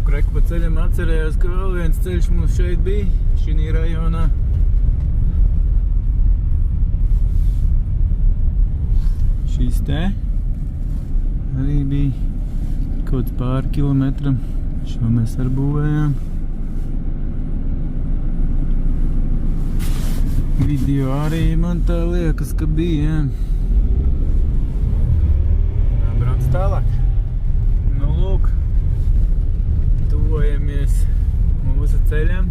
Lūk, reku pa ceļam atcerējos, ka vēl viens ceļš mums šeit bija, šī rajonā. Šīs te arī bija kaut pāri kilometram. Šo mēs arī būvējām. Video arī man tā liekas, ka bija, brauc tālāk. Nu, lūk, tuvojamies mūsu ceļam.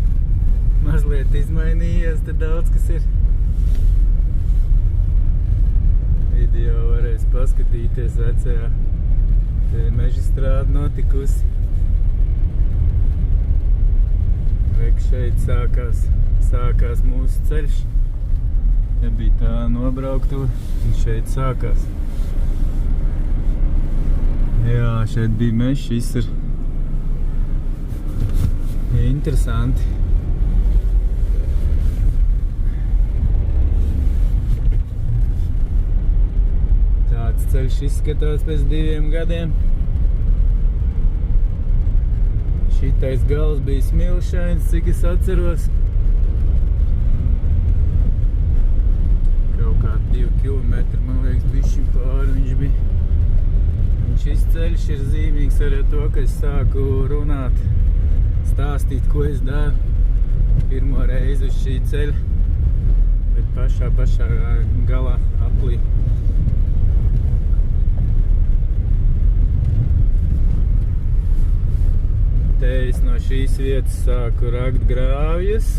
Mazliet izmainījies, te daudz kas ir. Video varēs paskatīties vecajā. Te meža strāda notikusi. Rek šeit sākās mūsu ceļš. Te bija tā nobrauktuve, un šeit sākās. Jā, šeit bija mežs, šis ir interesanti. Tāds ceļš izskatās pēc 2 gadiem. Šitais gals bija smilšains, cik es atceros. Kaut kā 2 kilometri, man liekas, bišķiņ pāri viņš bija. Un šis ceļš ir zīmīgs arī to, ka es sāku runāt, stāstīt, ko es daru pirmo reizi uz šī ceļa, bet pašā galā aplī. Te es no šīs vietas sāku rakt grāvjus.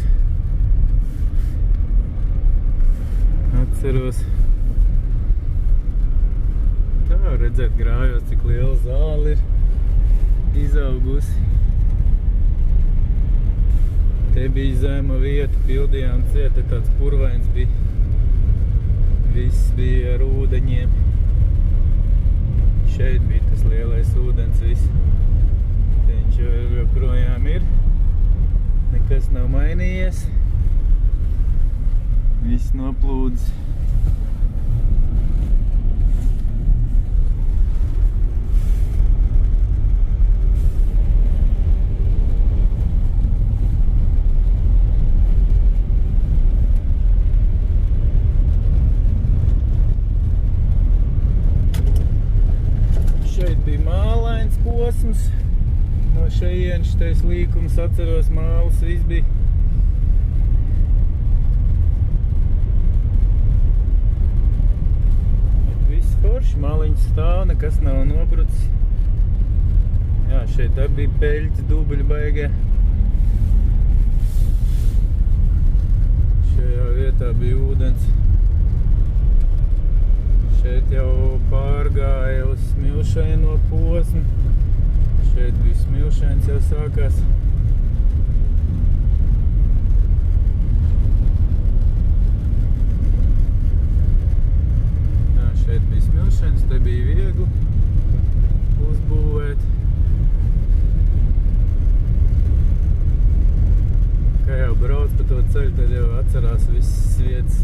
Atceros. Tā redzēt grāvjos, cik liela zāle ir izaugusi. Te bija zema vieta, pildījām ciet, te tāds purvains bija. Viss bija ar ūdeņiem. Šeit bija tas lielais ūdens viss. Viņš joprojām ir. Nekas nav mainījies. Viss noplūdis. Šeit bija mālains posms. No šejienes šitais līkums, atceros, mālas viss bija. Viss forši, maliņas stāv, nekas nav nobrucis. Jā, šeit arī bija peļķis, dubļi baigie. Šajā vietā bija ūdens. Šeit jau pārgāja uz smilšaino posmu. Šeit bija smilšains jau sākās. Jā, šeit bija smilšains, te bija viegli uzbūvēt. Kā jau brauc pa to ceļu, tad jau atcerās visas vietas,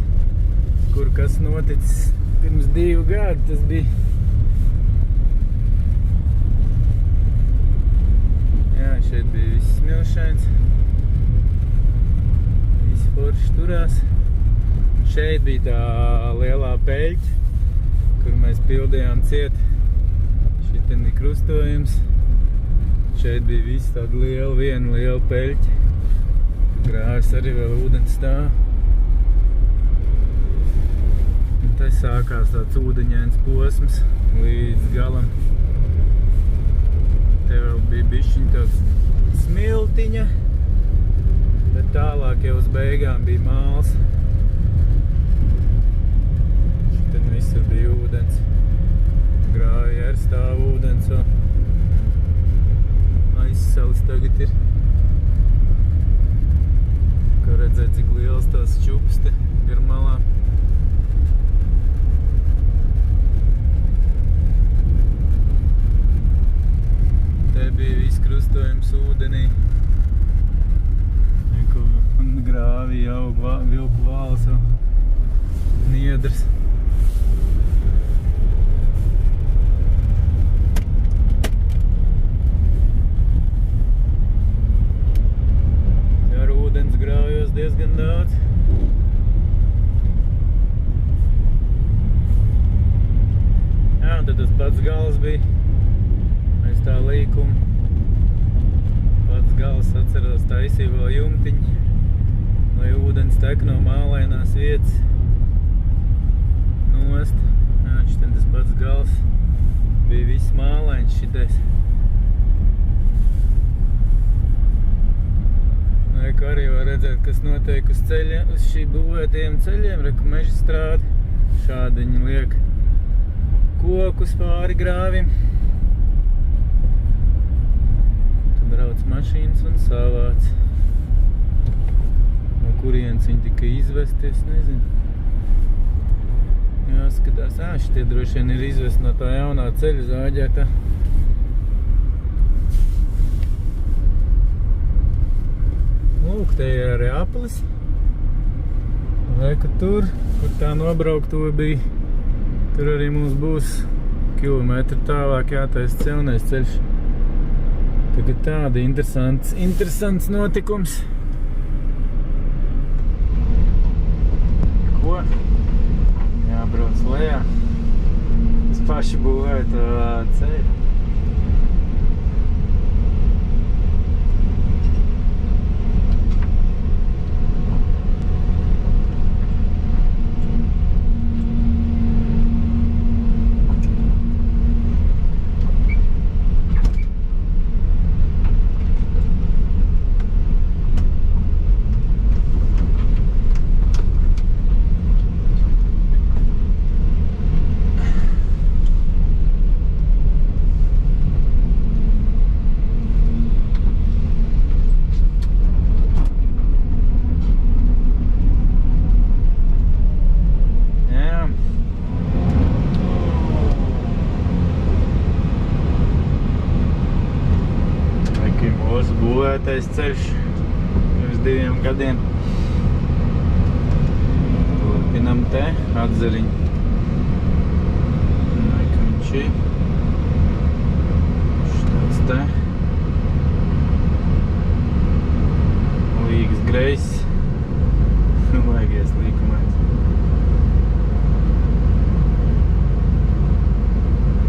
kur kas noticis pirms 2 gadi. Tas bija. Jā, šeit bija viss smilšains. Viss forši turās. Šeit bija tā lielā peļķa, kur mēs pildījām ciet. Šiten bija krustojums. Šeit bija viss tāda viena liela peļķa. Grāvis arī vēl ūdens stāv. Un te sākās tāds ūdeņains posms līdz galam. Te vēl bija bišķiņ tāds smiltiņa, bet tālāk jau uz beigām bija māls. Šitien visur bija ūdens. Grāvja ar stāv ūdens. Aizsalis tagad ir. Kā redzēt, cik liels tās čupas te gar malām. Te bija viss krustojums ūdenī. Grāvī aug vilku vāls un niedras. diezgan daudz. Jā, un tad tas pats gals bija. Mēs tā līkumu. Pats gals atceros taisīja vēl jumtiņu, lai ūdens tek no mālainās vietas nost. Jā, šitam tas pats gals. Bija viss mālains šitais. Reku arī var redzēt, kas notiek uz ceļiem, uz šī būvētiem ceļiem. Reku meža strādi. Šādi viņi liek kokus pāri grāvim. Tur brauc mašīnas un savāc. No kurienes viņi tika izvesti, es nezinu. Jāskatās, šitie droši vien ir izvesti no tā jaunā ceļa zāģētā. Lūk, te ir arī aplis. Reku tur, kur tā nobraukto bija, tur arī mums būs kilometri tālāk jātais celnais ceļš. Tagad tāda interesants notikums. Ko? Jābrauc lejā. Es paši būvēju tā ceļu. Būvētais ceļš pirms 2 gadiem. Turpinam te atzariņu. Viņš ir. Štāds te. Līgas greis. Vaigies līkumēs.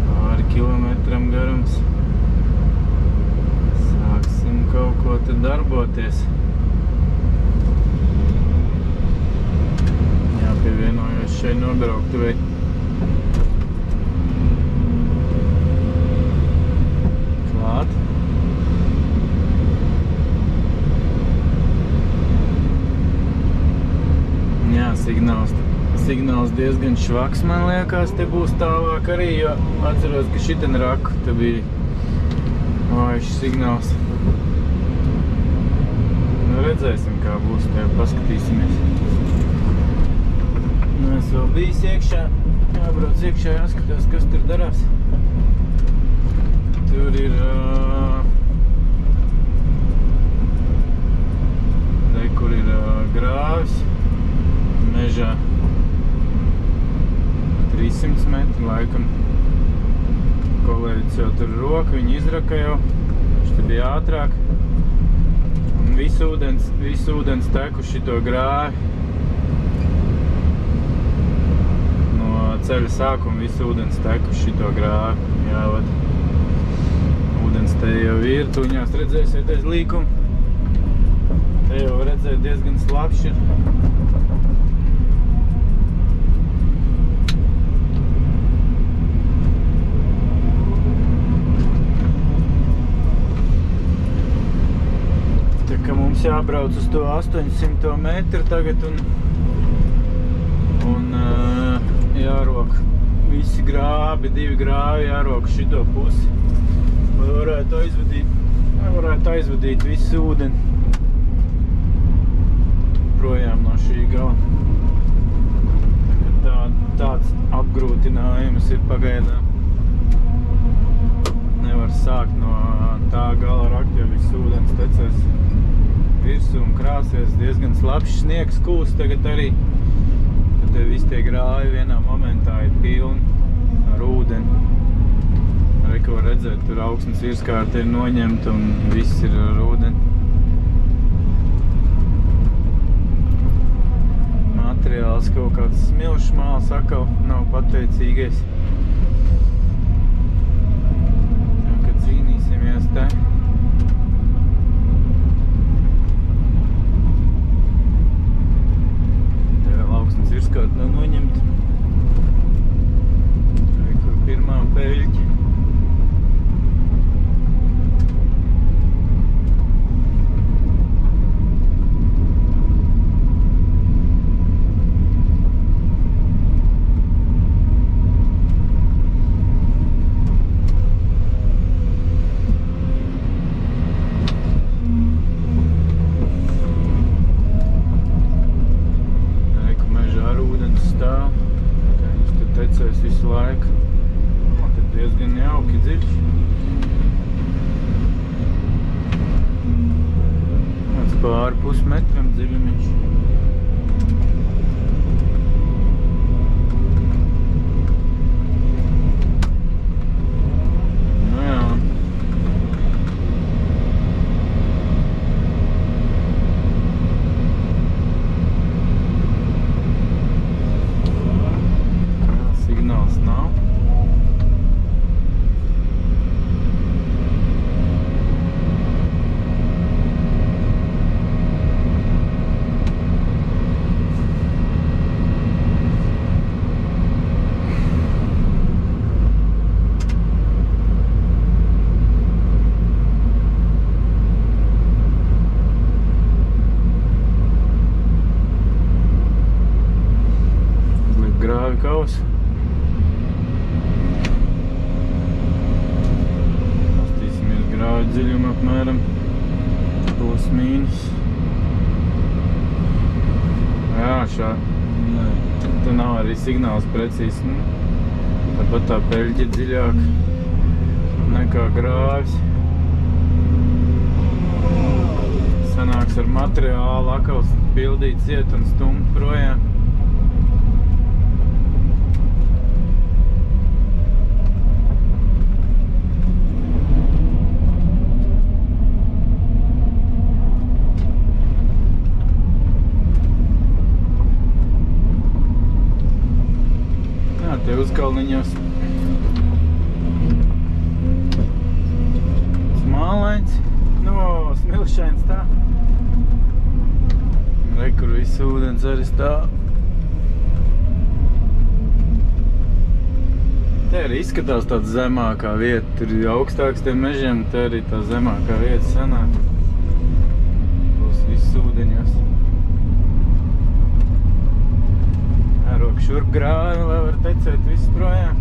Pāri kilometram garums. Kaut ko te darboties. Jāpievienojos šeit nobrauktuvei. Klāt. Jā, signāls diezgan švaks, man liekas, te būs tālāk arī, jo atceros, ka šiten raku te bija vājš signāls. Redzēsim, kā būs, tev paskatīsimies. Es vēl bijis iekšā, jābrauc iekšā, jāskatās, kas tur darās. Tur ir te, kur ir grāvis mežā 300 metri laikam. Kolēģis jau tur roku, viņi izraka jau, viņš te bija ātrāk. Visu ūdens tek uz šito grāvi. No ceļa sākuma visu ūdens tek uz šito grāvi. Jā, vat. Ūdens te jau ir, tuņās redzēsiet aiz līkumu. Te jau redzēt diezgan slapš ir. Jābrauc uz to 800 metru tagad un jārok visi grābi, 2 grāvi jārok šito pusi. Varētu aizvadīt visu ūdeni projām no šī gala. Tāds apgrūtinājums ir pagaidām. Nevar sākt no tā gala rakt, jo viss ūdens tecēs virsū un krāsies. Diezgan slapšs sniegs kūst tagad arī. Tad visi tie grāvi vienā momentā ir pilni ar ūdeni. Arī, ko var redzēt, tur augsnes virskārta ir noņemta un viss ir ar ūdeni. materiāls, kaut kāds smilšu māls atkal nav pateicīgais. Tā kā cīnīsimies te. Te vēl augstnes virskārt nav noņemt. Vai kur pirmā peļķa. Visu laiku. Tad diezgan jauki dziļš. Tāds pāri pusmetram dziļumiņš. Nu jā. Signāls nav. Liek grāvi kausu. Dziļumu apmēram plus mīnus. Jā, te nav arī signāls precīzs. Tāpat tā peļķa dziļāk nekā grāvis. Sanāks ar materiālu akals pildīt ciet un stumt projām. Te uzkalniņos smālains, smilšains tā. Re, kur viss ūdens arī stāv. Te arī izskatās tāds zemākā vieta, tur ir augstāks tiem mežiem, te arī tā zemākā vieta sanāk. Būs viss ūdeņos. Šurp grāvi, lai var tecēt visu projām.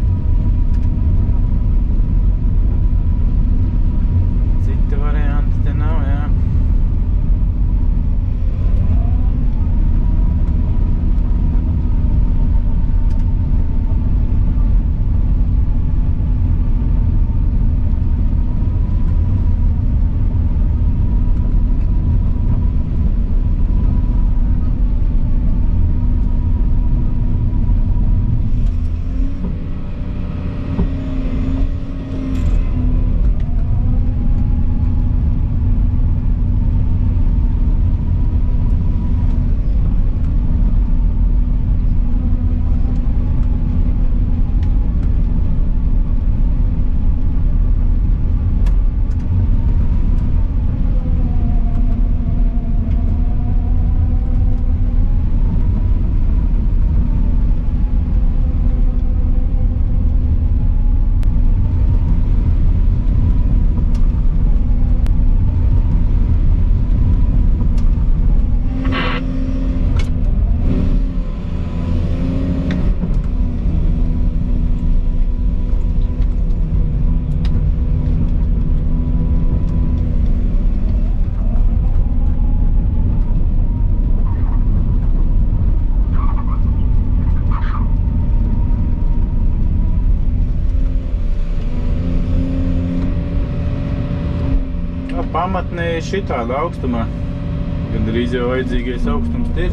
Cita varianti te nav, jā. pamatnē šitāda augstumā. Gandrīz jau vajadzīgais augstums ir.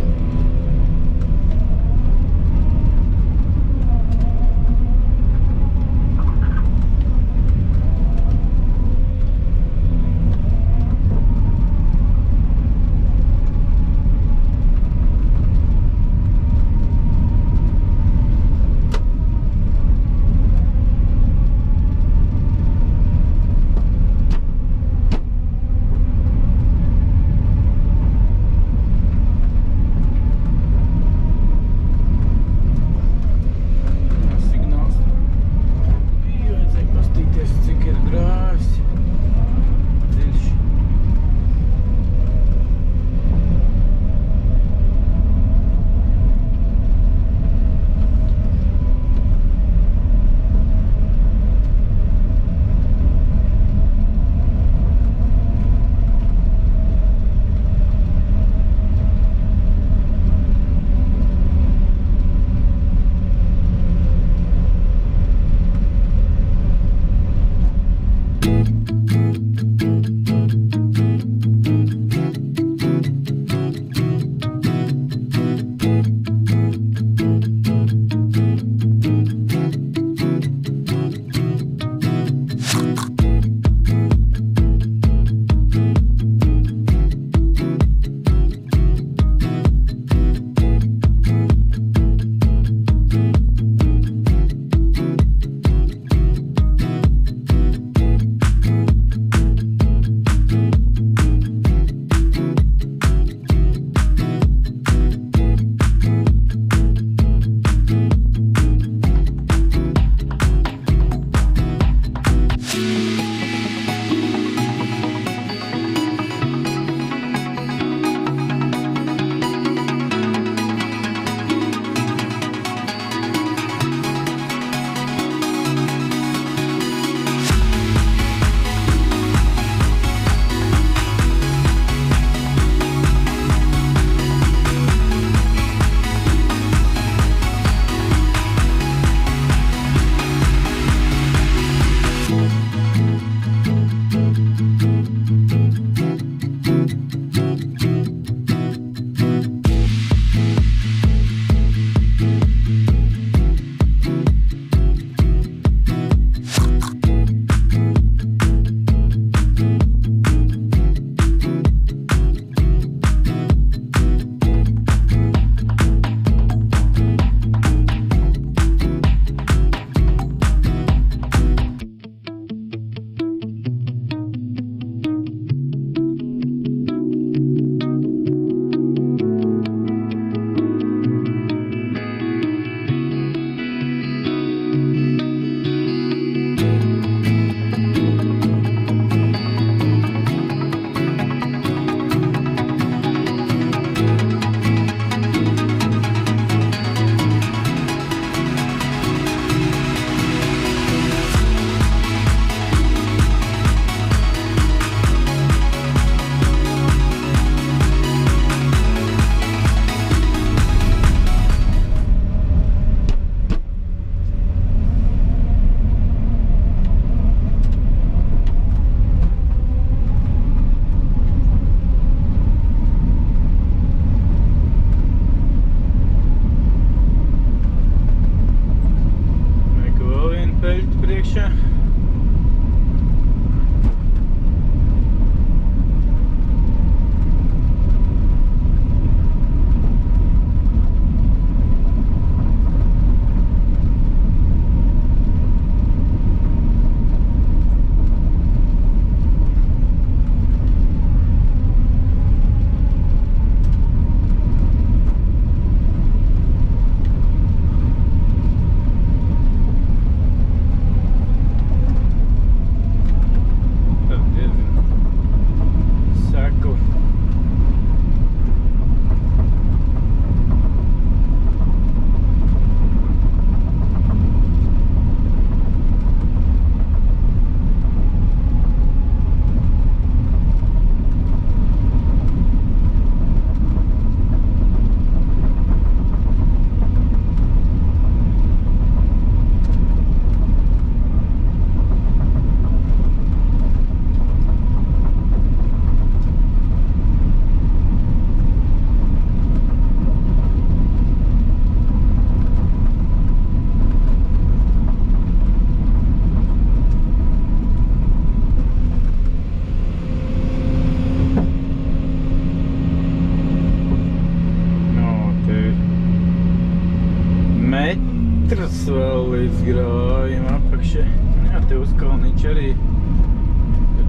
vēl līdz grājuma apakšai. Jā, te uz kalniņš arī.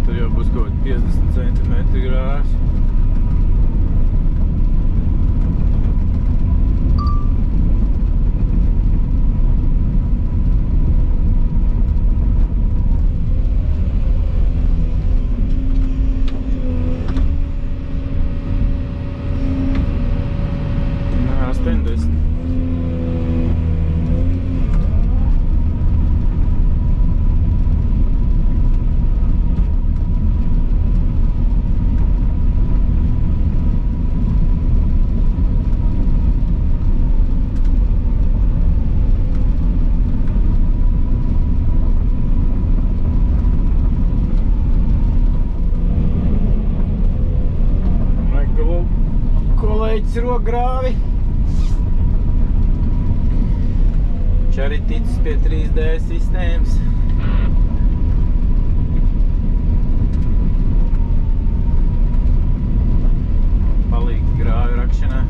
Tur jau būs kaut 50 cm grāvs. Rokgrāvi. Viņš arī ticis pie 3D sistēmas. Palīgs grāvi rakšanā.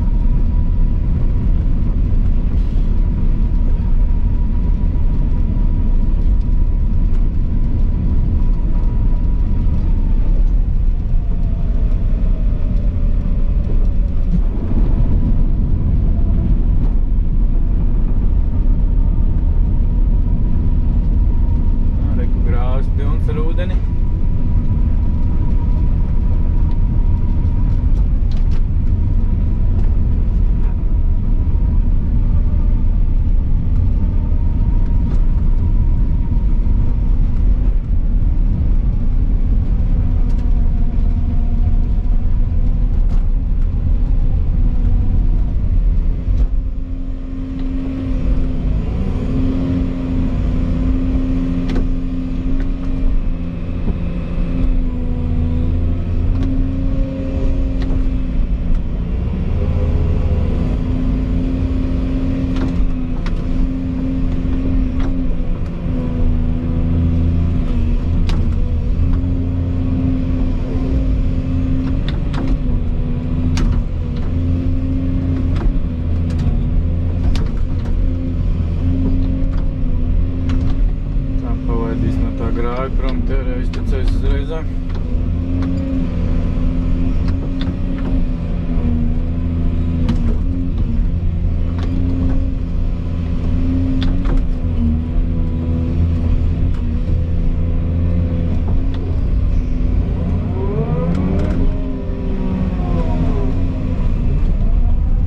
Prom tērē iztecēs uzreizā.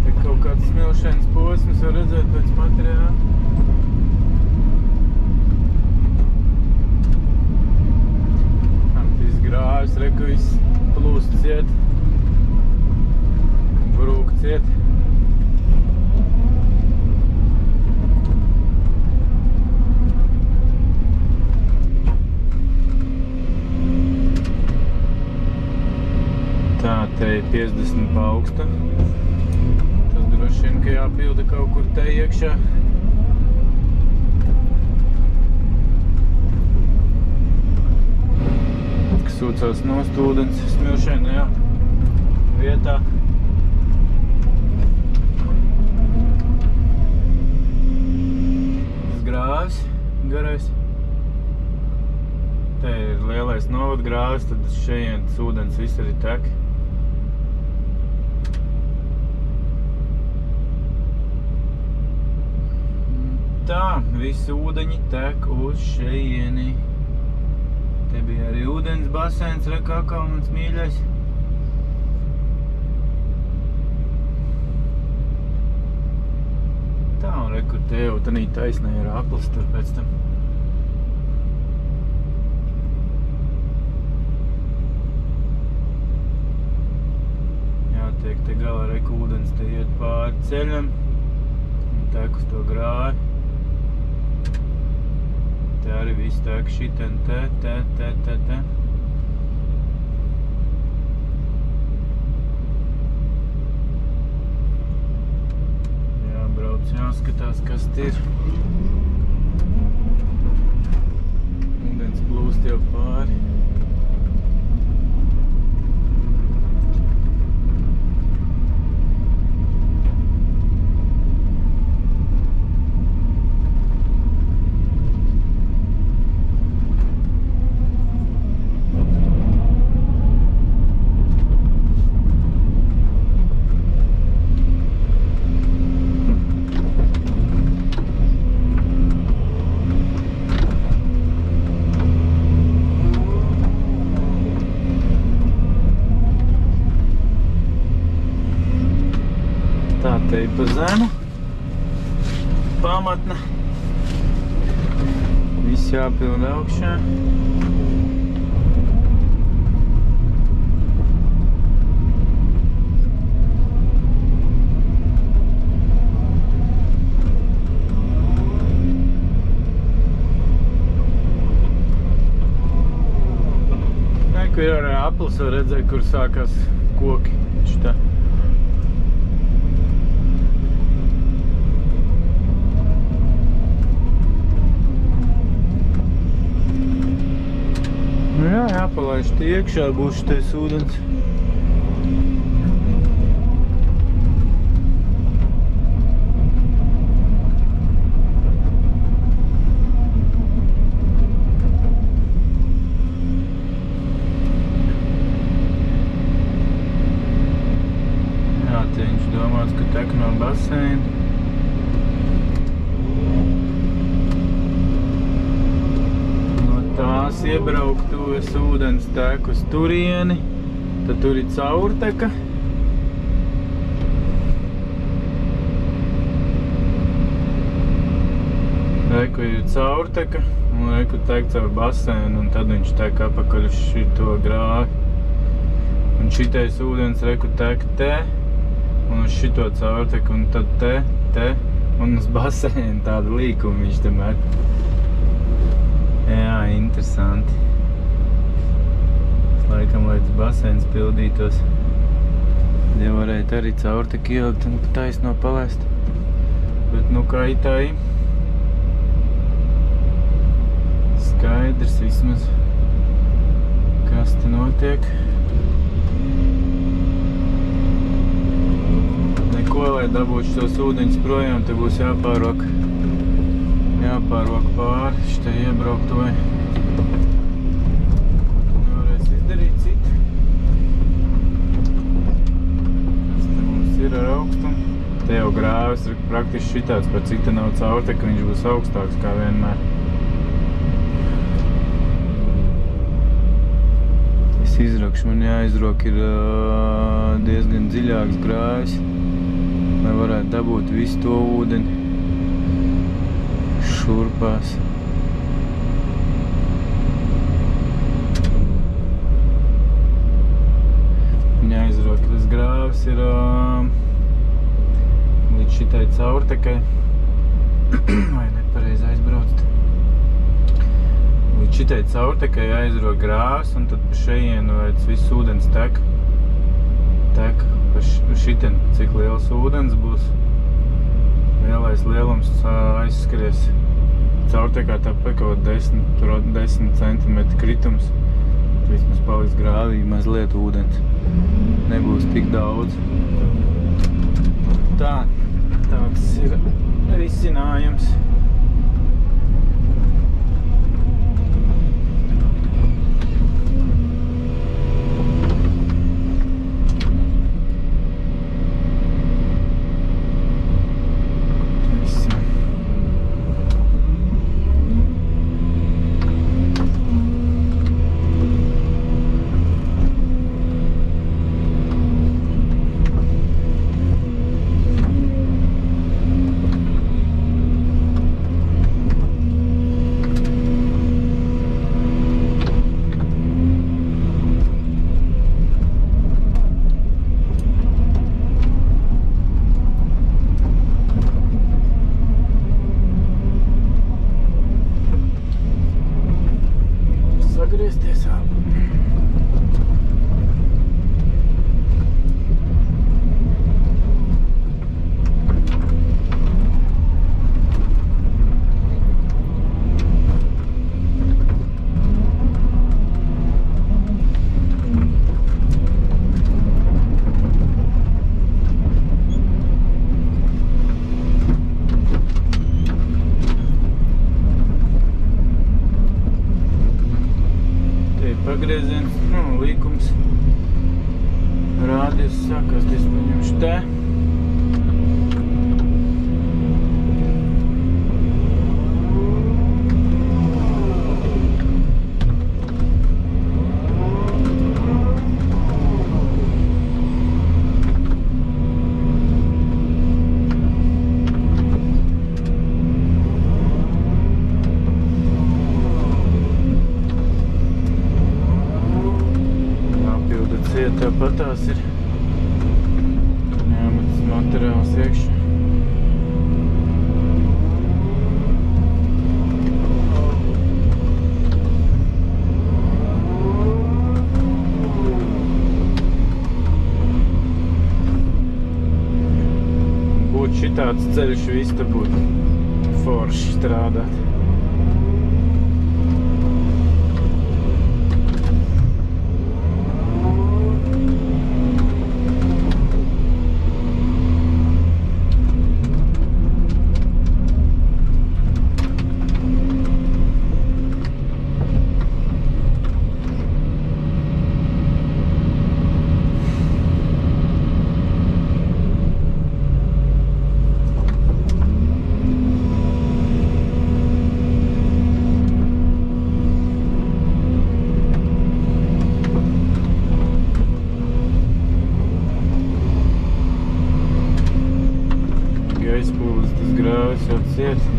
Te kaut kāds smilšanas posms var redzēt pēc materiāla. Grāvis, reku viss plūst ciet, brūk ciet. Tā, te ir 50 pa augstu. Tas droši vien, ka jāpilda kaut kur te iekšā. Sūcās nost ūdens smilšana, jā, vietā. Grāvis garais. Te ir lielais novadgrāvis, tad šeit ūdens viss arī tek. Tā, visi ūdeņi tek uz šeieni. Te bija arī ūdens basēns, re kā mans mīļais. Tā, un re, kur te jau tanī taisnē ir aplis tur pēc tam. Jātiek te galā, re, ka ūdens te iet pāri ceļam. Un tek uz to grāvi. Te arī viss tek šiten te. Jābrauc, jāskatās, kas ir. Ūdens plūst jau pāri. te ir pa zemu. Pamatne. Viss jāpilda augšā. Kur ir ar aplis, var redzēt, kur sākās koki. Šitā. Nu jā, jāpalaiž tie iekšā, būs šitais ūdens. Viņš domāts, ka tek no baseina. No tās iebrauktuves ūdens tek uz turieni, tad tur ir caurteka. Reku ir caurteka un reku tek caur baseinu, un tad viņš tek apakaļ uz šito grāvi. Un šitais ūdens reku tek te. Un uz šito caurteku, un tad te, un uz baseinu tādu līkumu viņš te met. Jā, interesanti. Laikam, lai tas baseins pildītos, ja varētu arī caurteku ielikt un taisno palaist. Bet nu kā itāji, skaidrs vismaz, kas te notiek. Ko, lai dabūtu šos ūdeņus projām, te būs jāpārok pāri šitai iebraktuvēji. Nevarēs izdarīt citu. Tas te mums ir ar augstumu. Te jau grāvis ir praktiski šitāds, par cik te nav caurteka, viņš būs augstāks kā vienmēr. Es izrakšu, man jāizrok ir diezgan dziļāks grāvis. Lai varētu dabūt visu to ūdeni šurpās. Jāizrok, ka tas grāvis ir līdz šitai caurtekai. Vai nepareizi aizbraukt. Līdz šitai caurtekai jāizrok grāvis, un tad pa šejienu, lai tas viss ūdens tek uz šitien, cik liels ūdens būs. Lielais lielums aizskries caurtekā tāpat kaut 10 cm kritums. Vismaz paliks grāvī mazliet ūdens. Nebūs tik daudz. Tāds ir risinājums. Sagriezties ap. Pagrieziens, līkums, rādies sākās, es paņemšu te. tāpat tās ir jāmet materiāls iekšā. Būtu šitāds ceļš, viss te būtu forši strādāt. Gaisspūles, tas grāvis jau ciet.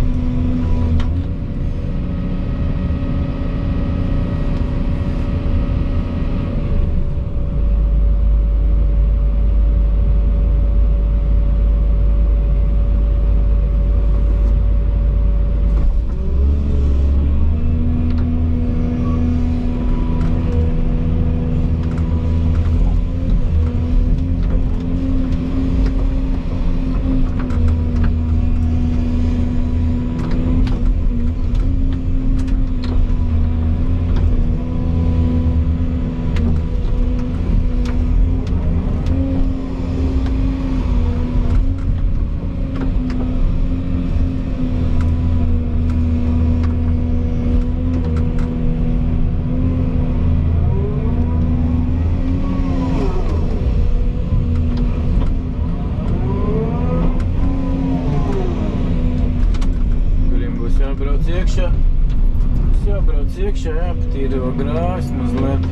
Jābrauc iekšā, jāpatīra vēl grāvis mazliet.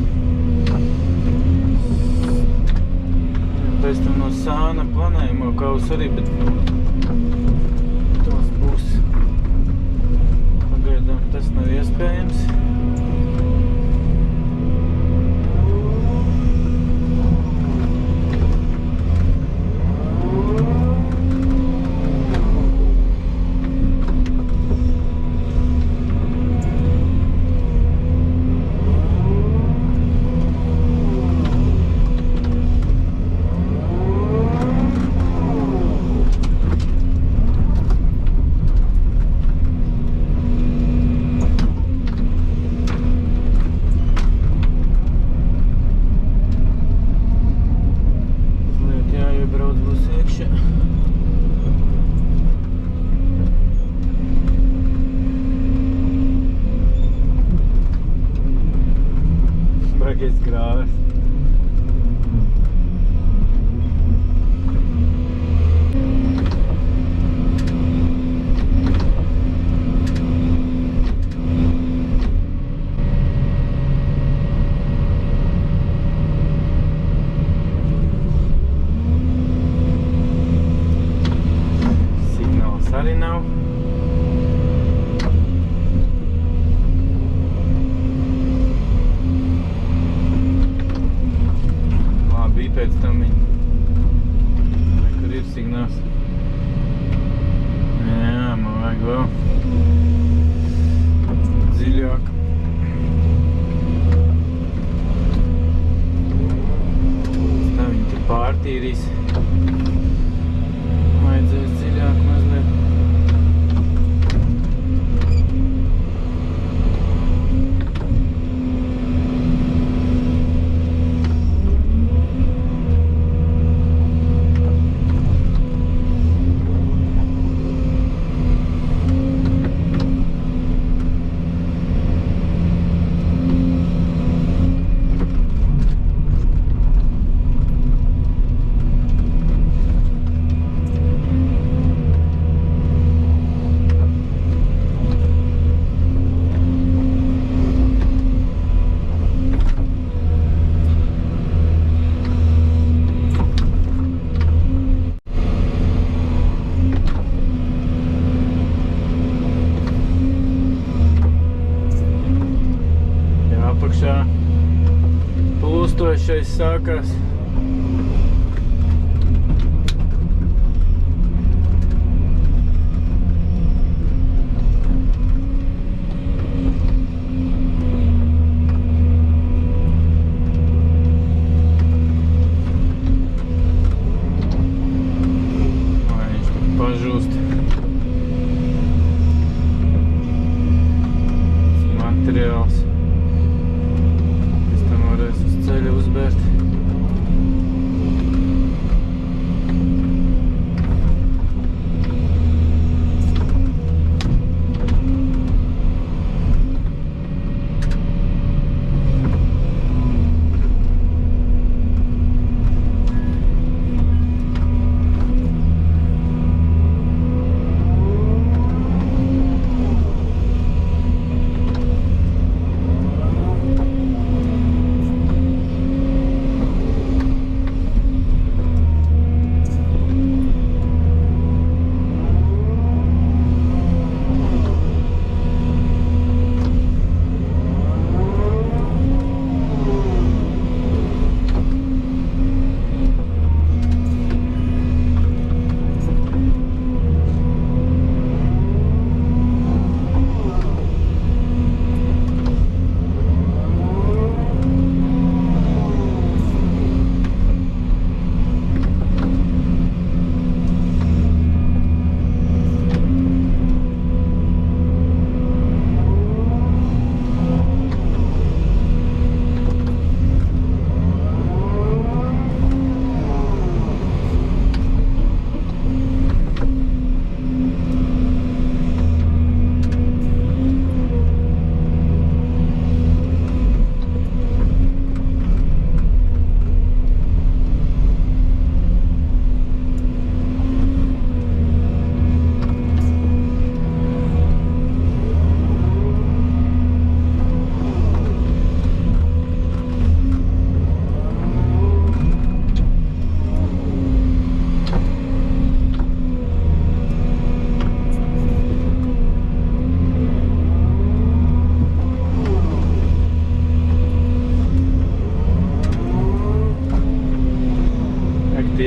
Pēc tam no sāna planējamo kaus arī, bet tos būs. Pagaidām tas nav iespējams. Baigais grāvis. Signāls arī nav. Pēc tam viņi kur ir signāls. Jā, man vajag vēl dziļāk. Tā viņi te pārtīrīs. Vajadzēs dziļāk mazliet. Apakšā plūstošais sākās.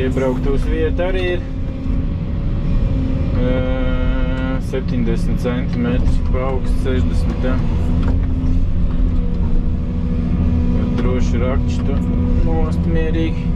Iebrauktos vieta arī ir 70 cm, pa augstu 60. Droši rakšķi to nost mierīgi.